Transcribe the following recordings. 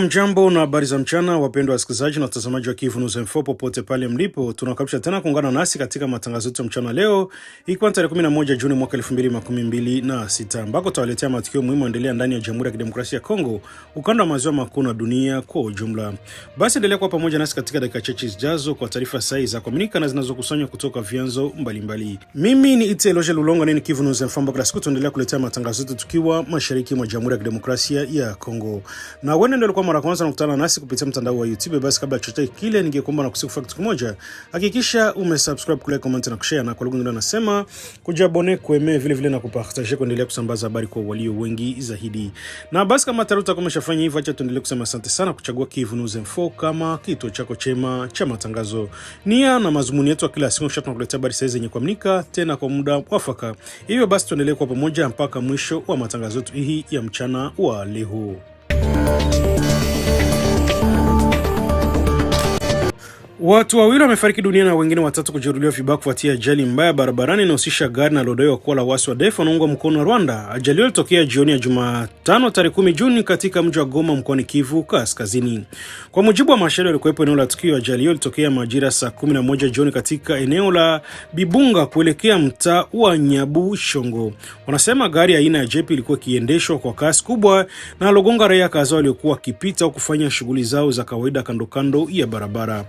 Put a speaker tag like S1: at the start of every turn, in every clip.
S1: Jambo na habari za mchana, wapendwa wasikilizaji na watazamaji wa Kivu News Info popote pale mlipo. Tunakaribisha tena kuungana nasi katika matangazo yetu ya mchana leo, ikiwa tarehe 11 Juni mwaka 2026, ambako tutawaletea matukio muhimu endelea ndani ya Jamhuri ya Kidemokrasia ya Kongo, ukanda wa maziwa makuu na dunia kwa ujumla. Basi endelea kuwa pamoja nasi katika dakika chache zijazo kwa taarifa sahihi za kuaminika na zinazokusanywa kutoka vyanzo mbalimbali. Mimi ni Iteloje Lulongo, ni Kivu News Info, ambako siku tuendelea kuletea matangazo yetu tukiwa mashariki mwa Jamhuri ya Kidemokrasia ya Kongo. Na wewe ndio kwa mara kwanza nakutana nasi kupitia mtandao wa YouTube, basi kabla chochote kile ningekuomba na kusifu kitu kimoja, hakikisha umesubscribe, kulike, comment na kushare, na kwa lugha nyingine nasema kujabone, kueme vile vile na kupartager, kuendelea kusambaza habari kwa walio wengi zaidi. Na basi kama taruta kama umeshafanya hivyo, acha tuendelee kusema asante sana kuchagua Kivu News Info kama kituo chako chema cha matangazo. Nia na mazumuni yetu kila siku tunakuletea habari sahihi zenye kuaminika tena kwa muda mwafaka. Hivyo basi tuendelee kwa pamoja mpaka mwisho wa matangazo yetu hii ya mchana wa leo. Watu wawili wamefariki dunia na wengine watatu kujeruhiwa vibaya kufuatia ajali mbaya barabarani inahusisha gari na lodai kuwa la wasi wa ADF wanaungwa mkono na Rwanda. Ajali hiyo ilitokea jioni ya Jumatano tarehe 10 Juni katika mji wa Goma mkoani Kivu Kaskazini. Kwa mujibu wa mashahidi walikuwepo eneo la tukio, ajali hiyo ilitokea majira saa 11 jioni katika eneo la Bibunga kuelekea mtaa wa Nyabushongo. Wanasema gari aina ya jeep ilikuwa ikiendeshwa kwa kasi kubwa na logonga raia kadhaa waliokuwa wakipita au kufanya shughuli zao za kawaida kando kando ya barabara.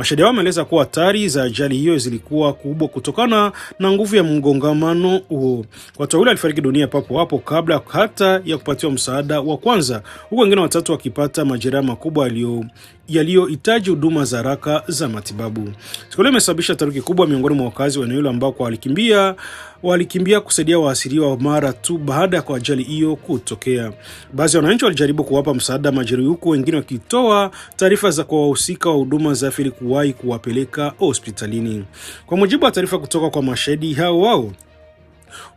S1: Mashahidi wameeleza kuwa hatari za ajali hiyo zilikuwa kubwa kutokana na nguvu ya mgongamano huo. Watu wawili walifariki dunia papo hapo kabla hata ya kupatiwa msaada wa kwanza, huku wengine watatu wakipata majeraha makubwa yaliyohitaji huduma za haraka za matibabu. Tukio imesababisha taharuki kubwa miongoni mwa wakazi wa eneo hilo ambao walikimbia kusaidia waasiriwa mara tu baada ya ajali hiyo kutokea. Baadhi ya wananchi walijaribu kuwapa msaada majeruhi, huku wengine wakitoa taarifa za kwa wahusika wa huduma za afya kuwahi kuwapeleka hospitalini. Kwa mujibu wa taarifa kutoka kwa mashahidi hao,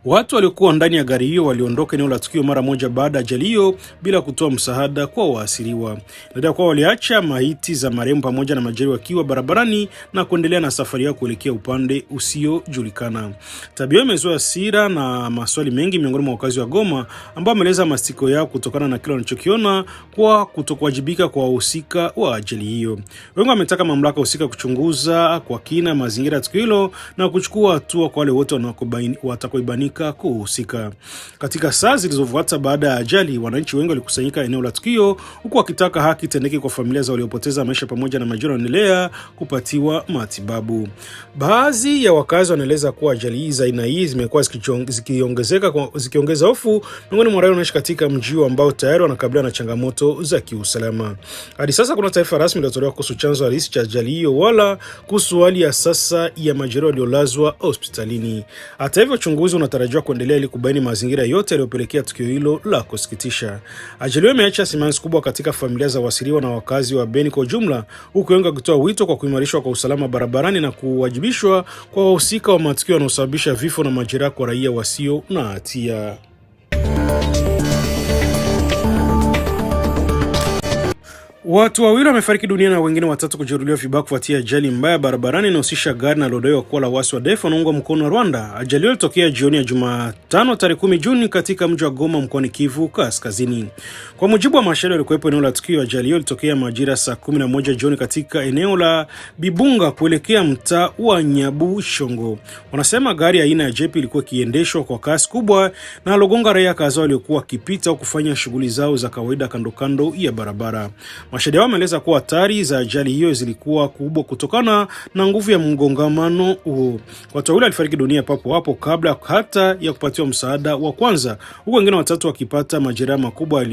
S1: watu waliokuwa ndani ya gari hiyo waliondoka eneo la tukio mara moja baada ya ajali hiyo bila kutoa msaada kwa waasiriwa. Inadaiwa kuwa waliacha maiti za marehemu pamoja na majeruhi wakiwa barabarani na kuendelea na safari yao kuelekea upande usiojulikana. Tabia imezua hasira na maswali mengi miongoni mwa wakazi wa Goma ambao wameeleza masiko yao kutokana na kile wanachokiona kwa kutokuwajibika kwa wahusika wa ajali hiyo. Wengi wametaka mamlaka husika kuchunguza kwa kina mazingira ya tukio hilo na kuchukua hatua kwa wale wote watakaobanika kuhusika. Katika saa zilizofuata baada ya ajali, wananchi wengi walikusanyika eneo la tukio huku wakitaka haki tendeke kwa familia za waliopoteza maisha pamoja na majeruhi wanaendelea kupatiwa matibabu. Baadhi ya wakazi wanaeleza kuwa ajali hizi aina hii zimekuwa zikiongeza hofu miongoni mwa raia wanaishi katika mji ambao tayari wanakabiliana na changamoto za kiusalama. Hadi sasa kuna taarifa rasmi iliyotolewa kuhusu chanzo halisi cha ajali hiyo wala kuhusu hali ya sasa ya majeruhi waliolazwa hospitalini. Hata hivyo, uchunguzi unatarajiwa kuendelea ili kubaini mazingira yote yaliyopelekea tukio hilo la kusikitisha. Ajali hiyo imeacha simanzi kubwa katika familia za wasiriwa na wakazi wa Beni kwa ujumla, huku wengi wakitoa wito kwa kuimarishwa kwa usalama barabarani na kuwajibishwa kwa wahusika wa matukio yanayosababisha vifo na majeraha kwa raia wasio na hatia. Watu wawili wamefariki dunia na wengine watatu kujeruhiwa vibaya kufuatia ajali mbaya barabarani inahusisha gari na lodai kuwa la wasi wa ADF wanaungwa mkono na Rwanda. Ajali hiyo ilitokea jioni ya Jumatano tarehe 10 Juni katika mji wa Goma mkoani Kivu Kaskazini. Kwa mujibu wa mashahidi walikuwepo eneo la tukio, ajali hiyo ilitokea majira saa 11 jioni katika eneo la Bibunga kuelekea mtaa wa Nyabushongo. Wanasema gari aina ya jeep ilikuwa ikiendeshwa kwa kasi kubwa na logonga raia kadhaa waliokuwa wakipita au kufanya shughuli zao za kawaida kando kando ya barabara. Mashahidi wameeleza kuwa hatari za ajali hiyo zilikuwa kubwa kutokana na nguvu ya mgongamano huo. Watu wawili walifariki dunia papo hapo kabla hata ya kupatiwa msaada wa kwanza, huku wengine watatu wakipata majeraha makubwa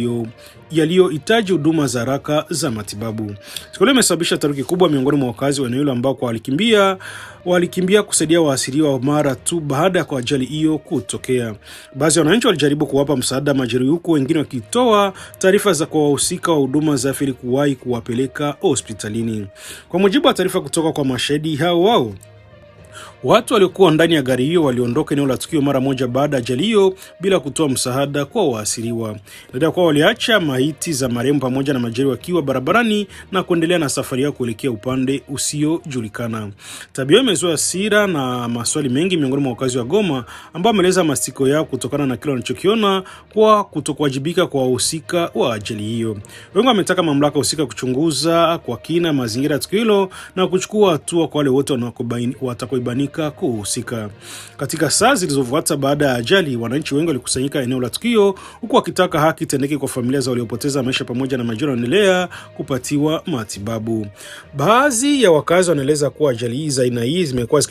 S1: yaliyohitaji huduma za haraka za matibabu. Tukio imesababisha taharuki kubwa miongoni mwa wakazi wa eneo hilo ambao walikimbia kusaidia waasiriwa mara tu baada ya ajali hiyo kutokea. Baadhi ya wananchi walijaribu kuwapa msaada majeruhi, huku wengine wakitoa taarifa za kwa wahusika wa huduma za afya kuwahi kuwapeleka hospitalini. Kwa mujibu wa taarifa kutoka kwa mashahidi hao, Watu waliokuwa ndani ya gari hiyo waliondoka eneo la tukio mara moja baada ya ajali hiyo bila kutoa msaada kwa waasiriwa. Inadaiwa kuwa waliacha maiti za marehemu pamoja na majeruhi wakiwa barabarani na kuendelea na safari yao kuelekea upande usiojulikana. Tabia imezua hasira na maswali mengi miongoni mwa wakazi wa Goma ambao wameeleza masiko yao kutokana na kile wanachokiona kwa kutokuwajibika kwa wahusika wa ajali hiyo. Wengi wametaka mamlaka husika kuchunguza kwa kina mazingira ya tukio hilo na kuchukua hatua kwa wale wote watakaoibanika kuhusika. Katika saa zilizofuata baada ya ajali, wananchi wengi walikusanyika eneo la tukio huku wakitaka haki itendeke kwa familia za waliopoteza maisha pamoja na majeruhi wanaendelea kupatiwa matibabu. Baadhi ya wakazi wanaeleza kuwa ajali za aina hii zimekuwa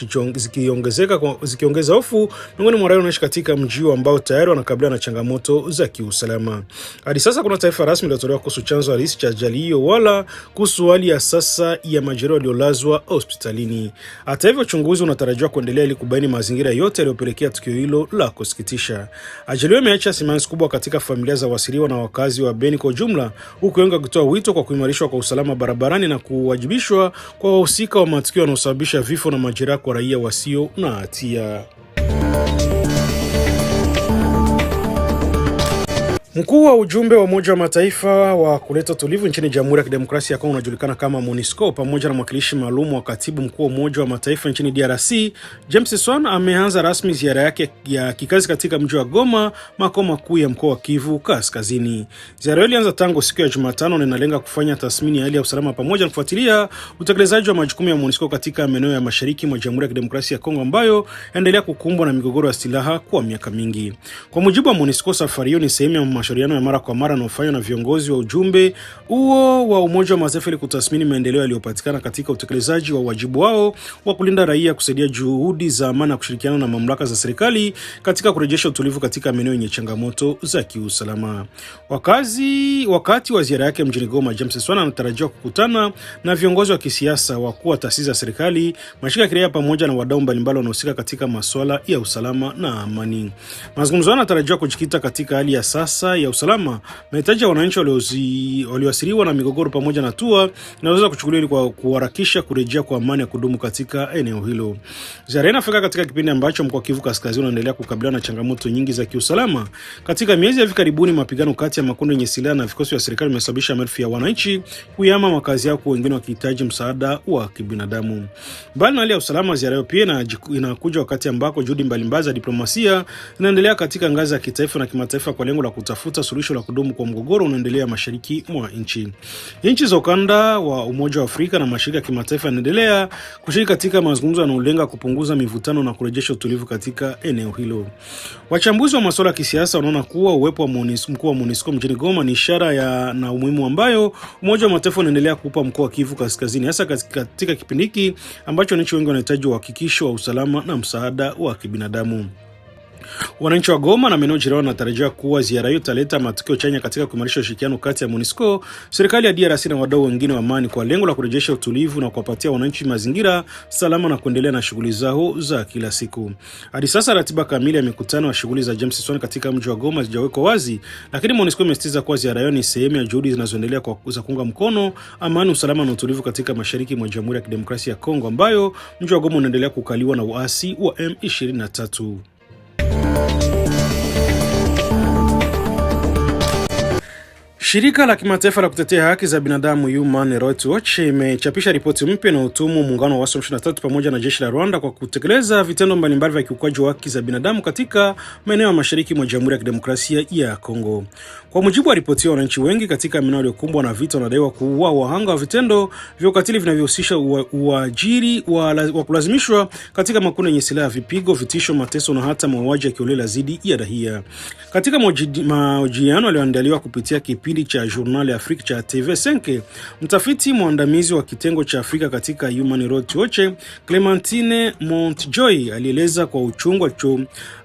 S1: zikiongeza hofu miongoni mwa raia wanaishi katika mji ambao tayari wanakabiliana na changamoto za kiusalama. Hadi sasa kuna taarifa rasmi iliyotolewa kuhusu chanzo halisi cha ajali hiyo wala kuhusu hali ya sasa ya majeruhi waliolazwa hospitalini. Hata hivyo, uchunguzi unatarajiwa kuendelea ili kubaini mazingira yote yaliyopelekea tukio hilo la kusikitisha. Ajali hiyo imeacha simanzi kubwa katika familia za wasiriwa na wakazi wa Beni kwa ujumla, huku wengi wakitoa wito kwa kuimarishwa kwa usalama barabarani na kuwajibishwa kwa wahusika wa matukio yanayosababisha vifo na majeraha kwa raia wasio na hatia. Mkuu wa ujumbe wa Umoja wa Mataifa wa kuleta utulivu nchini Jamhuri ya Kidemokrasia ya Kongo unajulikana kama MONUSCO pamoja na mwakilishi maalum wa katibu mkuu wa Umoja wa Mataifa nchini DRC, James Swan ameanza rasmi ziara yake ya kikazi katika mji wa Goma, makao makuu ya mkoa wa Kivu Kaskazini. Ziara hiyo ilianza tangu siku ya Jumatano na inalenga kufanya tathmini ya hali ya usalama pamoja na kufuatilia utekelezaji wa majukumu ya MONUSCO katika maeneo ya mashariki mwa Jamhuri ya Kidemokrasia ya Kongo ambayo yanaendelea kukumbwa na migogoro ya silaha kwa miaka mingi. Kwa mujibu wa MONUSCO, safari hiyo ni sehemu ya mashauriano ya mara kwa mara yanayofanywa na viongozi wa ujumbe huo wa Umoja wa Mataifa ili kutathmini maendeleo yaliyopatikana katika utekelezaji wa wajibu wao wa kulinda raia, kusaidia juhudi za amani na kushirikiana na mamlaka za serikali katika kurejesha utulivu katika maeneo yenye changamoto za kiusalama. Wakati wa ziara yake mjini Goma, James Swan anatarajiwa kukutana na viongozi wa kisiasa, wakuu wa taasisi za serikali, mashirika ya kiraia pamoja na wadau mbalimbali wanaohusika katika masuala ya usalama na amani. Mazungumzo yanatarajiwa kujikita katika hali ya sasa ya usalama, mahitaji ya wananchi walioathiriwa na migogoro pamoja na hatua inaweza kuchukuliwa ili kwa kuharakisha kurejea kwa amani ya kudumu katika eneo hilo. Ziara inafika katika kipindi ambacho mkoa wa Kivu Kaskazini unaendelea kukabiliana na changamoto nyingi za kiusalama. Katika miezi ya hivi karibuni, mapigano kati ya makundi yenye silaha na vikosi vya serikali yamesababisha maelfu ya wananchi kuyahama makazi yao, wengine wakihitaji msaada wa kibinadamu. Mbali na hali ya usalama, ziara hiyo pia inakuja wakati ambako juhudi mbalimbali za diplomasia zinaendelea katika ngazi ya kitaifa na kimataifa kwa lengo la kutafuta suluhisho la kudumu kwa mgogoro unaendelea mashariki mwa nchi. Nchi za ukanda wa Umoja wa Afrika na mashirika ya kimataifa yanaendelea kushiriki katika mazungumzo yanayolenga kupunguza mivutano na kurejesha utulivu katika eneo hilo. Wachambuzi wa masuala ya kisiasa wanaona kuwa uwepo wa mkuu wa MONUSCO mjini Goma ni ishara na umuhimu ambayo Umoja wa Mataifa unaendelea kuupa mkoa wa Kivu Kaskazini, hasa katika kipindi hiki ambacho wananchi wengi wanahitaji uhakikisho wa usalama na msaada wa kibinadamu. Wananchi wa Goma na maeneo jirani wanatarajiwa kuwa ziara hiyo italeta matokeo chanya katika kuimarisha ushirikiano kati ya MONUSCO, serikali ya DRC na wadau wengine wa amani kwa lengo la kurejesha utulivu na kuwapatia wananchi mazingira salama na kuendelea na shughuli zao za kila siku. Hadi sasa ratiba kamili ya mikutano ya shughuli za James Swan katika mji wa Goma hazijawekwa wazi, lakini MONUSCO imesisitiza kuwa ziara hiyo ni sehemu ya juhudi zinazoendelea za kuunga mkono amani, usalama na utulivu katika mashariki mwa Jamhuri ya Kidemokrasia ya Kongo ambayo mji wa Goma unaendelea kukaliwa na uasi wa M23. Shirika la kimataifa la kutetea haki za binadamu Human Rights Watch imechapisha ripoti mpya na utumu muungano wa waasi wa M23 pamoja na jeshi la Rwanda kwa kutekeleza vitendo mbalimbali vya kiukwaji wa haki za binadamu katika maeneo ya mashariki mwa Jamhuri ya Kidemokrasia ya Kongo. Kwa mujibu wa ripoti, wananchi wengi katika maeneo yaliyokumbwa na vita wanadaiwa kuua wahanga wa vitendo vya ukatili vinavyohusisha uajiri wa kulazimishwa katika makundi yenye silaha, vipigo, vitisho, mateso na hata mauaji ya kiolela dhidi ya raia. Katika mahojiano yaliyoandaliwa kupitia kipindi cha Journal Afrique cha TV5, mtafiti mwandamizi wa kitengo cha Afrika katika Human Rights Watch, Clementine Montjoy, alieleza kwa uchungu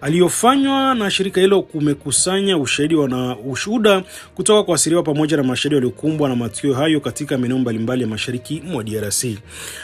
S1: aliyofanywa na shirika hilo kumekusanya ushahidi na ushuhuda kutoka kwa wasiriwa pamoja na mashahidi waliokumbwa na matukio hayo katika maeneo mbalimbali ya mashariki mwa DRC.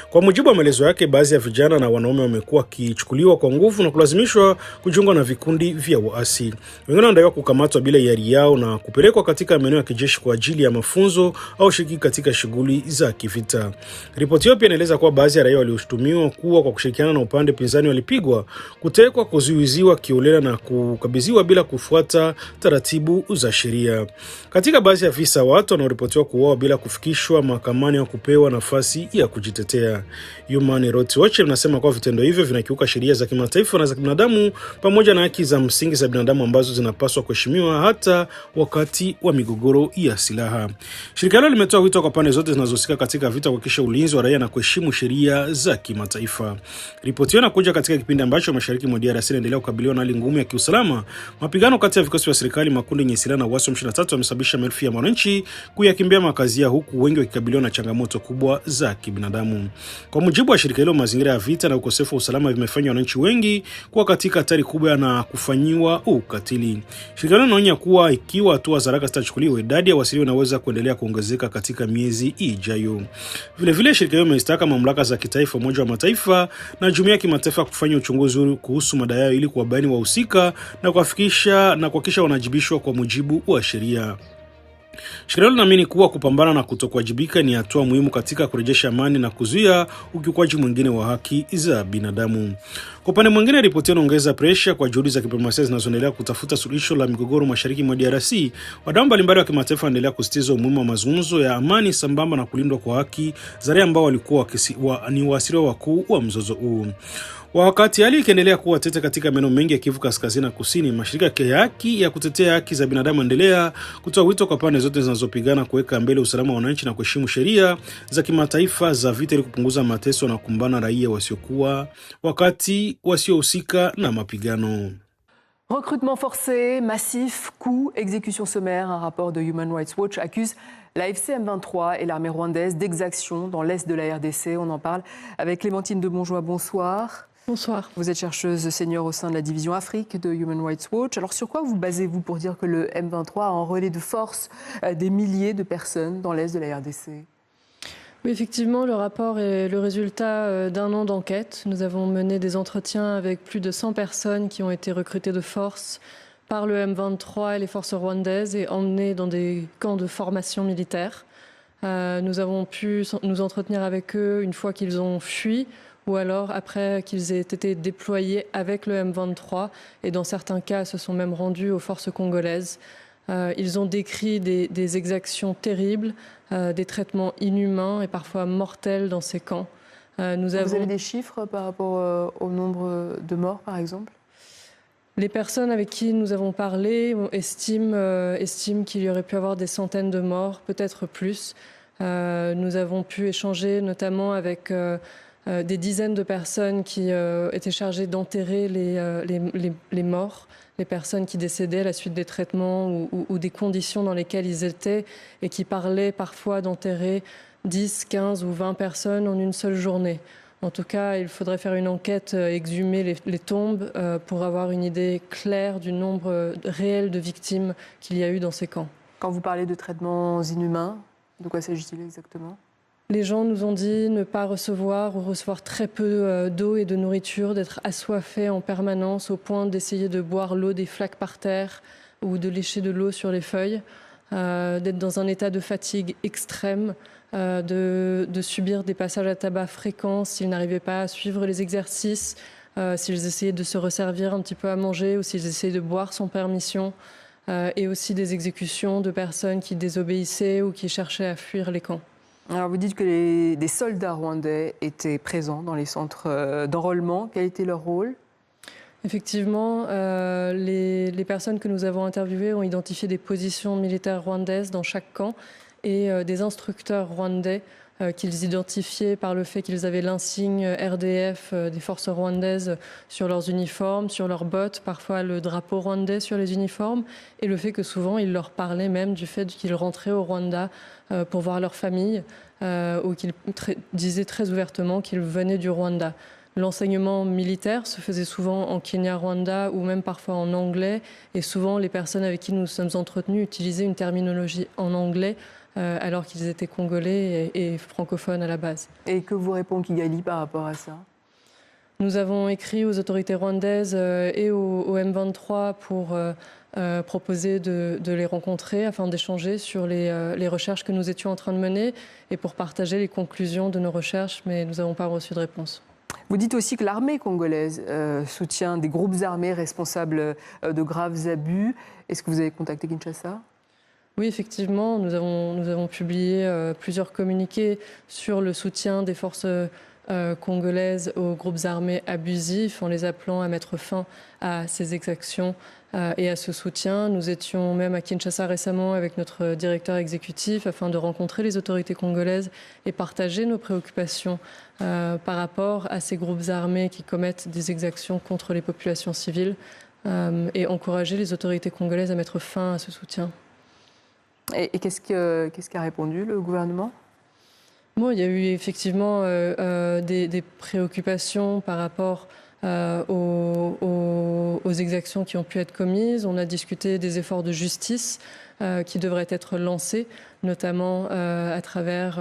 S1: Kwa mujibu wa maelezo yake, baadhi ya vijana na wanaume wamekuwa kichukuliwa kwa nguvu na kulazimishwa kujiunga na vikundi vya waasi. Wengine wanadaiwa kukamatwa bila hiari yao na kupelekwa katika maeneo ya kijeshi jeshi kwa ajili ya mafunzo au shiriki katika shughuli za kivita. Ripoti hiyo pia inaeleza kuwa baadhi ya raia walioshutumiwa kuwa kwa kushirikiana na upande pinzani walipigwa, kutekwa, kuzuiziwa kiolela na kukabidhiwa bila kufuata taratibu za sheria. Katika baadhi ya visa, watu wanaoripotiwa kuuawa bila kufikishwa mahakamani au kupewa nafasi ya kujitetea. Human Rights Watch inasema kuwa vitendo hivyo vinakiuka sheria za kimataifa na za kibinadamu pamoja na haki za msingi za binadamu ambazo zinapaswa kuheshimiwa hata wakati wa migogoro ya silaha. Shirika hilo limetoa wito kwa pande zote zinazohusika katika vita kuhakikisha ulinzi wa raia na kuheshimu sheria za kimataifa. Ripoti hiyo inakuja katika kipindi ambacho mashariki mwa DRC inaendelea kukabiliwa na hali ngumu ya kiusalama. Mapigano kati ya vikosi vya serikali, makundi yenye silaha na waasi wa M23 wamesababisha maelfu ya wananchi kuyakimbia makazi yao, huku wengi wakikabiliwa na changamoto kubwa za kibinadamu. Kwa mujibu wa shirika hilo, mazingira ya vita na ukosefu wa usalama vimefanya wananchi wengi kuwa katika hatari kubwa na kufanyiwa ukatili. Shirika hilo linaonya kuwa ikiwa hatua za haraka zitachukuliwa, idadi ya wasiriwa inaweza kuendelea kuongezeka katika miezi ijayo. Vile shirika hilo limezitaka mamlaka za kitaifa, Umoja wa Mataifa na jumuiya ya kimataifa kufanya uchunguzi kuhusu madai hayo ili kuwabaini wahusika na kuhakikisha wanajibishwa kwa mujibu wa sheria. Shirika hilo linaamini kuwa kupambana na kutokuwajibika ni hatua muhimu katika kurejesha amani na kuzuia ukiukwaji mwingine wa haki za binadamu. Kwa upande mwingine, ripoti inaongeza presha kwa juhudi za diplomasia zinazoendelea kutafuta suluhisho la migogoro mashariki mwa DRC. Wadau mbalimbali wa kimataifa wanaendelea kusisitiza umuhimu wa mazungumzo ya amani sambamba na kulindwa kwa haki za raia ambao walikuwa ni waasiriwa wakuu wa mzozo huu. Wakati hali ikiendelea kuwa tete katika maeneo mengi ya Kivu Kaskazini na Kusini, mashirika ya haki ya kutetea haki za binadamu endelea kutoa wito kwa pande zote zinazopigana kuweka mbele usalama wa wananchi na kuheshimu sheria za kimataifa za vita ili kupunguza mateso na kukumbana raia wasiohusika na mapigano.
S2: Recrutement forcé, massif, coups, exécution sommaire. Un rapport de Human Rights Watch accuse la FC M23 et l'armée rwandaise d'exactions dans l'est de la RDC. On en parle avec Clémentine de Bonjoie. Bonsoir.
S3: Bonsoir.
S2: Vous êtes chercheuse senior au sein de la division Afrique de Human Rights Watch. Alors sur quoi vous basez-vous pour dire que le M23 a enrôlé de force des milliers de personnes dans l'est de la RDC ?
S3: Oui, effectivement, le rapport est le résultat d'un an d'enquête. Nous avons mené des entretiens avec plus de 100 personnes qui ont été recrutées de force par le M23 et les forces rwandaises et emmenées dans des camps de formation militaire. Nous avons pu nous entretenir avec eux une fois qu'ils ont fui ou alors après qu'ils aient été déployés avec le M23 et dans certains cas se sont même rendus aux forces congolaises. Ils ont décrit des exactions terribles, des traitements inhumains et parfois mortels dans ces camps.
S2: Vous avez des chiffres par rapport au nombre de morts, par exemple ?
S3: Les personnes avec qui nous avons parlé estiment qu'il y aurait pu avoir des centaines de morts, peut-être plus. Nous avons pu échanger notamment avec des dizaines de personnes qui étaient chargées d'enterrer les morts, les personnes qui décédaient à la suite des traitements ou des conditions dans lesquelles ils étaient et qui parlaient parfois d'enterrer 10, 15 ou 20 personnes en une seule journée. En tout cas, il faudrait faire une enquête, exhumer les tombes pour avoir une idée claire du nombre réel de victimes qu'il y a eu dans ces camps.
S2: Quand vous parlez de traitements inhumains, de quoi s'agit-il exactement ?
S3: Les gens nous ont dit ne pas recevoir ou recevoir très peu d'eau et de nourriture, d'être assoiffés en permanence au point d'essayer de boire l'eau des flaques par terre ou de lécher de l'eau sur les feuilles, d'être dans un état de fatigue extrême, de subir des passages à tabac fréquents s'ils n'arrivaient pas à suivre les exercices, s'ils essayaient de se resservir un petit peu à manger ou s'ils essayaient de boire sans permission, et aussi des exécutions de personnes qui désobéissaient ou qui cherchaient à fuir les camps.
S2: Alors vous dites que des soldats rwandais étaient présents dans les centres d'enrôlement. Quel était leur rôle ?
S3: Effectivement, les personnes que nous avons interviewées ont identifié des positions militaires rwandaises dans chaque camp et des instructeurs rwandais qu'ils identifiaient par le fait qu'ils avaient l'insigne RDF des forces rwandaises sur leurs uniformes, sur leurs bottes, parfois le drapeau rwandais sur les uniformes, et le fait que souvent ils leur parlaient même du fait qu'ils rentraient au Rwanda pour voir leur famille, ou qu'ils disaient très ouvertement qu'ils venaient du Rwanda. L'enseignement militaire se faisait souvent en Kenya-Rwanda ou même parfois en anglais, et souvent les personnes avec qui nous sommes entretenus utilisaient une terminologie en anglais alors qu'ils étaient congolais et francophones à la base.
S2: Et que vous répond Kigali par rapport à ça ?
S3: Nous avons écrit aux autorités rwandaises et au M23 pour proposer de les rencontrer afin d'échanger sur les recherches que nous étions en train de mener et pour partager les conclusions de nos recherches, mais nous n'avons pas reçu de réponse.
S2: Vous dites aussi que l'armée congolaise soutient des groupes armés responsables de graves abus. Est-ce que vous avez contacté Kinshasa ?
S3: Oui, effectivement, nous avons publié plusieurs communiqués sur le soutien des forces congolaises aux groupes armés abusifs en les appelant à mettre fin à ces exactions et à ce soutien. Nous étions même à Kinshasa récemment avec notre directeur exécutif afin de rencontrer les autorités congolaises et partager nos préoccupations par rapport à ces groupes armés qui commettent des exactions contre les populations civiles et encourager les autorités congolaises à mettre fin à ce soutien.
S2: Et qu'est-ce qu'a répondu le gouvernement ?
S3: Bon, il y a eu effectivement des préoccupations par rapport aux exactions qui ont pu être commises. On a discuté des efforts de justice qui devraient être lancés, notamment à travers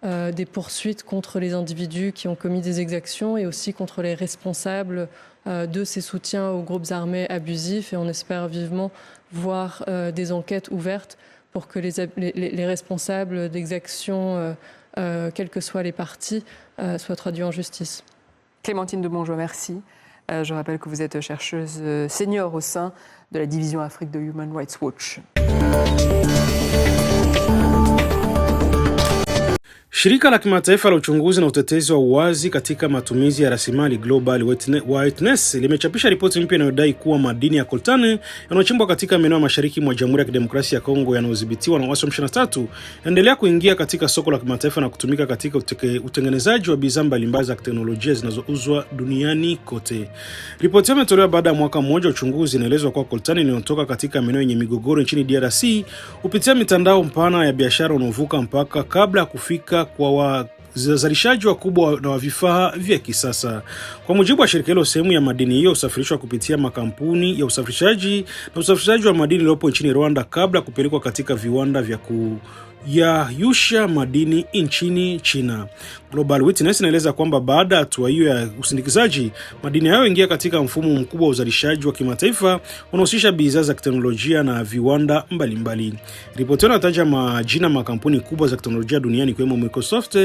S3: des poursuites contre les individus qui ont commis des exactions et aussi contre les responsables de ces soutiens aux groupes armés abusifs. Et on espère vivement voir des enquêtes ouvertes pour que les responsables d'exactions, quelles que soient les parties, soient traduits en justice.
S2: Clémentine de Bonjour, merci. Je rappelle que vous êtes chercheuse senior au sein de la division Afrique de Human Rights Watch.
S1: Shirika la kimataifa la uchunguzi na utetezi wa uwazi katika matumizi ya rasilimali Global Witness limechapisha ripoti mpya inayodai kuwa madini ya coltan yanayochimbwa katika maeneo ya mashariki mwa Jamhuri ya Kidemokrasia ya Kongo yanayodhibitiwa na waasi wa M23 yanaendelea kuingia katika soko la kimataifa na kutumika katika utengenezaji wa bidhaa mbalimbali za teknolojia zinazouzwa duniani kote. Ripoti hiyo imetolewa baada ya mwaka mmoja uchunguzi. Inaelezwa kuwa coltan inayotoka katika maeneo yenye migogoro nchini DRC kupitia mitandao mpana ya biashara unaovuka mpaka kabla ya kufika kwa wazalishaji wakubwa na wa vifaa vya kisasa. Kwa mujibu wa shirika hilo, sehemu ya madini hiyo husafirishwa kupitia makampuni ya usafirishaji wa madini yaliyopo nchini Rwanda kabla ya kupelekwa katika viwanda vya kuyayusha madini nchini China. Global Witness inaeleza kwamba baada ya hatua hiyo ya usindikizaji, madini hayo ingia katika mfumo mkubwa wa uzalishaji wa kimataifa unaohusisha bidhaa za teknolojia na viwanda mbalimbali. Ripoti inataja majina makampuni kubwa za teknolojia duniani ikiwemo Microsoft,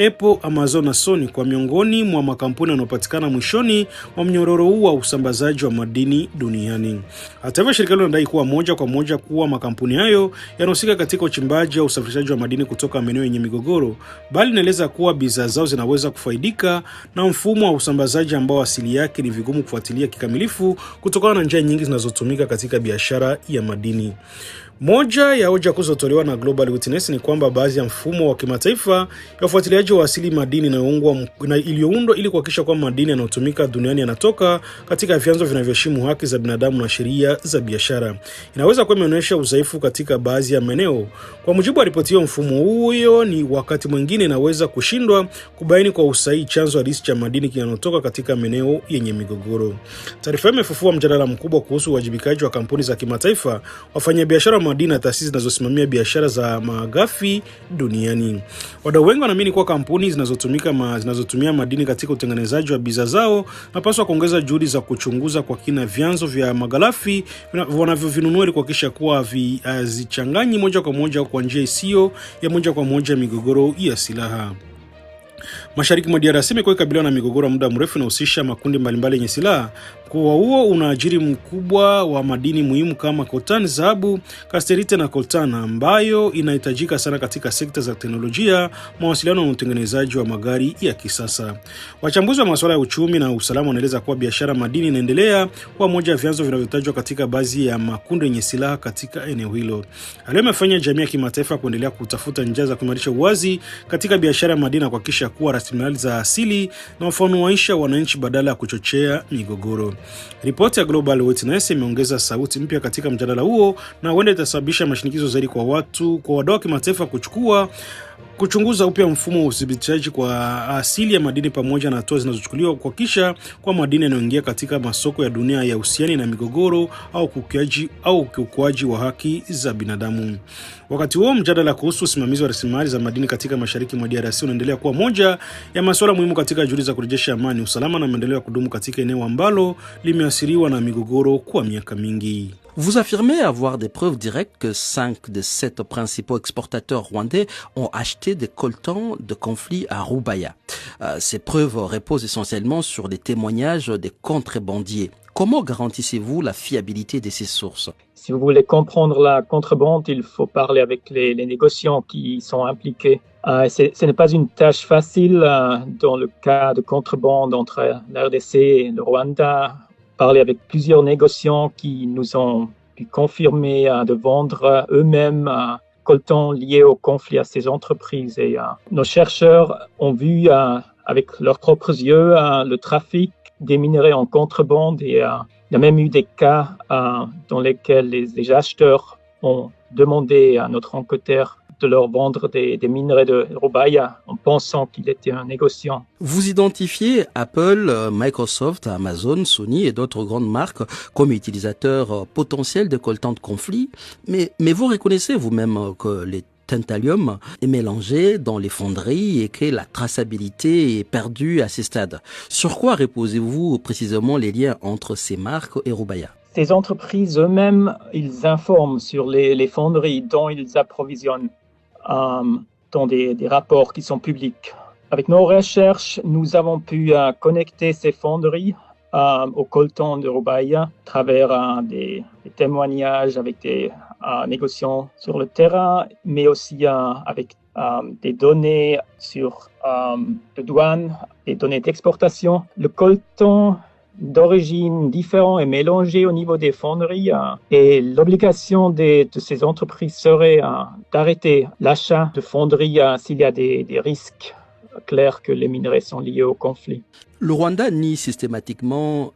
S1: Apple, Amazon na Sony kwa miongoni mwa makampuni yanayopatikana mwishoni mwa mnyororo huu wa usambazaji wa madini duniani. Hata hivyo, shirika hilo linadai kuwa moja kwa moja kuwa makampuni hayo yanahusika katika uchimbaji au usafirishaji wa madini kutoka maeneo yenye migogoro, bali inaeleza kuwa bidhaa zao zinaweza kufaidika na mfumo wa usambazaji ambao asili yake ni vigumu kufuatilia kikamilifu kutokana na njia nyingi zinazotumika katika biashara ya madini. Moja ya hoja kuzotolewa na Global Witness ni kwamba baadhi ya mfumo wa kimataifa ya ufuatiliaji wa asili madini iliyoundwa ili kuhakikisha kwamba madini yanayotumika duniani yanatoka katika vyanzo vinavyoheshimu haki za binadamu na sheria za biashara inaweza kuwa imeonyesha udhaifu katika baadhi ya maeneo. Kwa mujibu wa ripoti hiyo, mfumo huo ni wakati mwingine inaweza kushindwa kubaini kwa usahihi chanzo halisi cha madini yanayotoka katika maeneo yenye migogoro. Taarifa imefufua mjadala mkubwa kuhusu uwajibikaji wa kampuni za kimataifa, wafanyabiashara madini na taasisi zinazosimamia biashara za maghafi duniani. Wadau wengi wanaamini kuwa kampuni zinazotumia madini katika utengenezaji wa bidhaa zao napaswa kuongeza juhudi za kuchunguza kwa kina vyanzo vya maghafi wanavyovinunua ili kuhakikisha kuwa havichanganyi moja kwa moja kwa njia isiyo ya moja kwa moja migogoro ya silaha. Mashariki mwa DRC imekuwa ikabiliwa na migogoro muda mrefu inahusisha makundi mbalimbali yenye silaha. Mkoa huo unaajiri mkubwa wa madini muhimu kama coltan, dhahabu, casterite na coltan ambayo inahitajika sana katika sekta za teknolojia, mawasiliano na utengenezaji wa magari ya kisasa. Wachambuzi wa masuala ya uchumi na usalama wanaeleza kuwa biashara madini inaendelea kuwa moja ya vyanzo vinavyotajwa katika baadhi ya makundi yenye silaha katika eneo hilo. Hali imefanya jamii ya kimataifa kuendelea kutafuta njia za kuimarisha uwazi katika biashara ya madini na kuhakikisha kuwa rasilimali za asili na wafanuaisha wananchi badala ya kuchochea migogoro. Ripoti ya Global Witness imeongeza sauti mpya katika mjadala huo na huenda itasababisha mashinikizo zaidi kwa wadau wa kimataifa kuchukua kuchunguza upya mfumo wa udhibitiaji kwa asili ya madini pamoja na hatua zinazochukuliwa kuhakikisha kwa madini yanayoingia katika masoko ya dunia ya uhusiani na migogoro au ukiukwaji wa haki za binadamu. Wakati huo mjadala kuhusu usimamizi wa rasilimali za madini katika mashariki mwa DRC unaendelea kuwa moja ya masuala muhimu katika juhudi za kurejesha amani, usalama na maendeleo ya kudumu katika eneo ambalo limeathiriwa na migogoro kwa miaka mingi.
S4: Vous affirmez avoir des preuves directes que 5 des 7 principaux exportateurs rwandais ont acheté des coltans de conflit à Rubaya. Ces preuves reposent essentiellement sur les témoignages des contrebandiers. Comment garantissez-vous la fiabilité de ces sources?
S5: Si vous voulez comprendre la contrebande, il faut parler avec les négociants qui sont impliqués. Ce n'est pas une tâche facile dans le cas de contrebande entre la RDC et le Rwanda. Parler avec plusieurs négociants qui nous ont pu confirmer de vendre eux-mêmes coltans liés au conflit à ces entreprises. Et nos chercheurs ont vu avec leurs propres yeux le trafic des minerais en contrebande et il y a même eu des cas dans lesquels les acheteurs ont demandé à notre enquêteur de leur vendre des minerais de Rubaya en pensant qu'il était un négociant.
S4: Vous identifiez Apple, Microsoft, Amazon, Sony et d'autres grandes marques comme utilisateurs potentiels de coltans de conflit, mais vous reconnaissez vous-même que les tantalum est mélangé dans les fonderies et que la traçabilité est perdue à ces stades. Sur quoi reposez-vous précisément les liens entre ces marques et Rubaya?
S5: Ces entreprises eux-mêmes, ils informent sur les fonderies dont ils approvisionnent dans des rapports qui sont publics. Avec nos recherches, nous avons pu connecter ces fonderies au coltan de Rubaya à travers des témoignages avec des négociants sur le terrain, mais aussi avec des données sur de douane, des données d'exportation. Le coltan d'origine différente et mélangée au niveau des fonderies et l'obligation de ces entreprises serait d'arrêter l'achat de fonderies s'il y a des risques clairs que les minerais sont liés au conflit.
S4: Le Rwanda nie systématiquement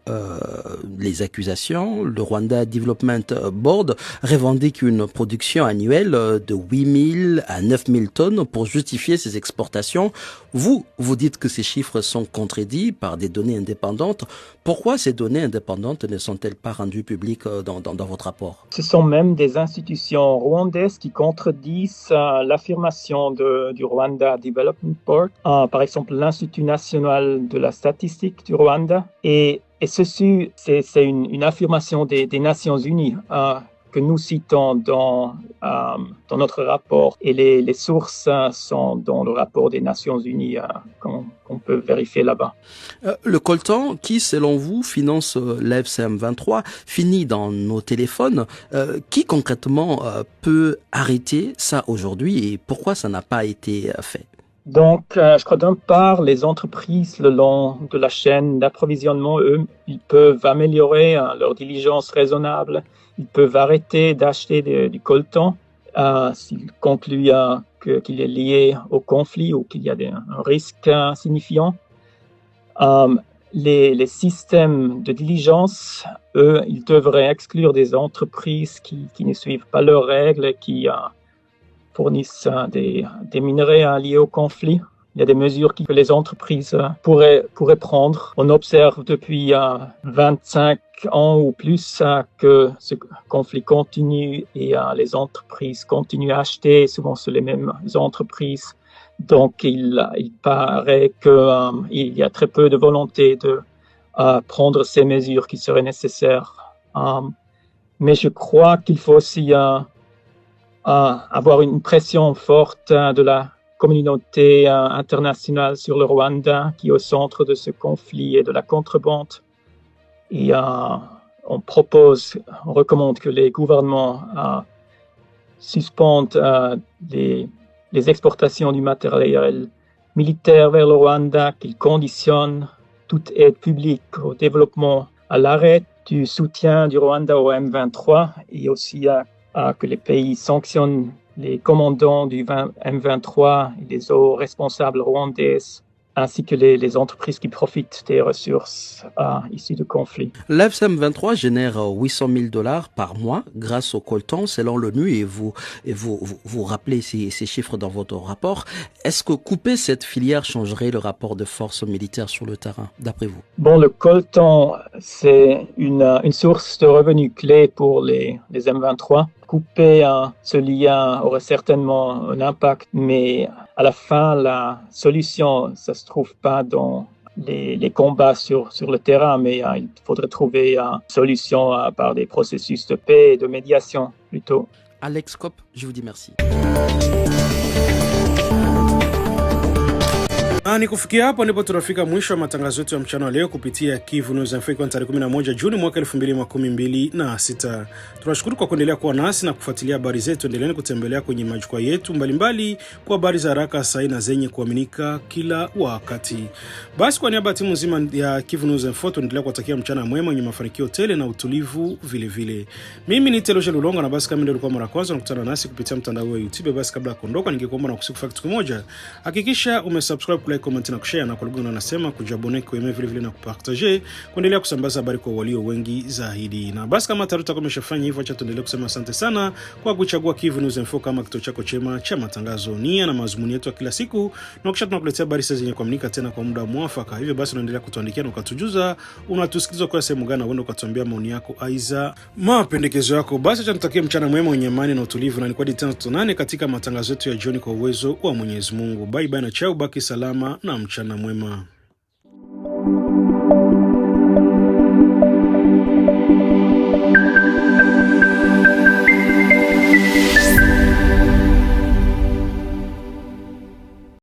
S4: les accusations. Le Rwanda Development Board revendique une production annuelle de 8 000 à 9 000 tonnes pour justifier ses exportations. Vous dites que ces chiffres sont contredits par des données indépendantes. Pourquoi ces données indépendantes ne sont-elles pas rendues publiques dans votre rapport?
S5: Ce sont même des institutions rwandaises qui contredisent l'affirmation du Rwanda Development Board. Par exemple, l'Institut national de la statistique du Rwanda. Et ceci, c'est une affirmation des Nations unies que nous citons dans notre rapport. Et les sources sont dans le rapport des Nations unies qu'on peut vérifier là-bas.
S4: Le coltan, qui selon vous finance l'AFCM 23, finit dans nos téléphones. Qui concrètement peut arrêter ça aujourd'hui et pourquoi ça n'a pas été fait?
S5: Donc, je crois d'une part, les entreprises le long de la chaîne d'approvisionnement, eux, ils peuvent améliorer leur diligence raisonnable. Ils peuvent arrêter d'acheter du coltan s'ils concluent qu'il est lié au conflit ou qu'il y a un risque signifiant. Les systèmes de diligence, eux, ils devraient exclure des entreprises qui ne suivent pas leurs règles et qui fournissent des minerais liés au conflit. Il y a des mesures que les entreprises pourraient prendre. On observe depuis 25 ans ou plus que ce conflit continue et les entreprises continuent à acheter. Souvent, c'est les mêmes entreprises. Donc, il paraît qu'il y a très peu de volonté de prendre ces mesures qui seraient nécessaires. Mais je crois qu'il faut aussi avoir une pression forte de la communauté internationale sur le Rwanda qui est au centre de ce conflit et de la contrebande. Et on recommande que les gouvernements suspendent les exportations du matériel militaire vers le Rwanda, qu'ils conditionnent toute aide publique au développement à l'arrêt du soutien du Rwanda au M23 et aussi que les pays sanctionnent les commandants du M23 et les hauts responsables rwandais ainsi que les entreprises qui profitent des ressources issues du conflit.
S4: L'AFCM23 génère $800,000 par mois grâce au coltan, selon l'ONU, et vous rappelez ces chiffres dans votre rapport. Est-ce que couper cette filière changerait le rapport de force militaire sur le terrain, d'après vous?
S5: Bon, le coltan, c'est une source de revenus clé pour les M23. Couper ce lien aurait certainement un impact, mais à la fin, la solution, ça se trouve pas dans les combats sur le terrain, mais il faudrait trouver une solution par des processus de paix et de médiation plutôt.
S4: Alex Kopp, je vous dis merci.
S1: Ni kufikia hapo ndipo tunafika mwisho wa matangazo yetu ya mchana wa leo kupitia Kivu News Info kwa tarehe 11 Juni mwaka 2026. Tunashukuru kwa kuendelea kuwa nasi na kufuatilia habari zetu. Endeleeni kutembelea kwenye majukwaa yetu mbalimbali kwa habari za haraka, sahihi na zenye kuaminika kila wakati. Basi kwa niaba ya timu nzima ya Kivu News Info tunaendelea kuwatakia mchana mwema wenye mafanikio tele na utulivu vile vile. Mimi ni Telosha Lulonga, na basi kama ndio ulikuwa mara kwanza unakutana nasi kupitia mtandao wa YouTube, basi kabla ya kuondoka ningekuomba na kusiku kitu kimoja. Hakikisha umesubscribe, comment na kushare, na kwa lugha unasema kujabone kwa email vile vile na kupartager, kuendelea kusambaza habari kwa walio wengi zaidi. Na basi kama taruta kama umeshafanya hivyo, acha tuendelee kusema asante sana kwa kuchagua Kivu News Info kama kituo chako chema cha matangazo. Nia na mazumuni yetu ya kila siku na kisha tunakuletea habari zenye kuaminika tena kwa muda mwafaka. Hivyo basi unaendelea kutuandikia na ukatujuza unatusikiliza kwa sehemu gani, uende ukatuambia maoni yako aiza mapendekezo yako. Basi acha nitakie mchana mwema wenye amani na utulivu, na ni kwa tena tutonane katika matangazo yetu ya jioni kwa uwezo wa Mwenyezi Mungu. Bye bye na chao, baki salama na mchana mwema.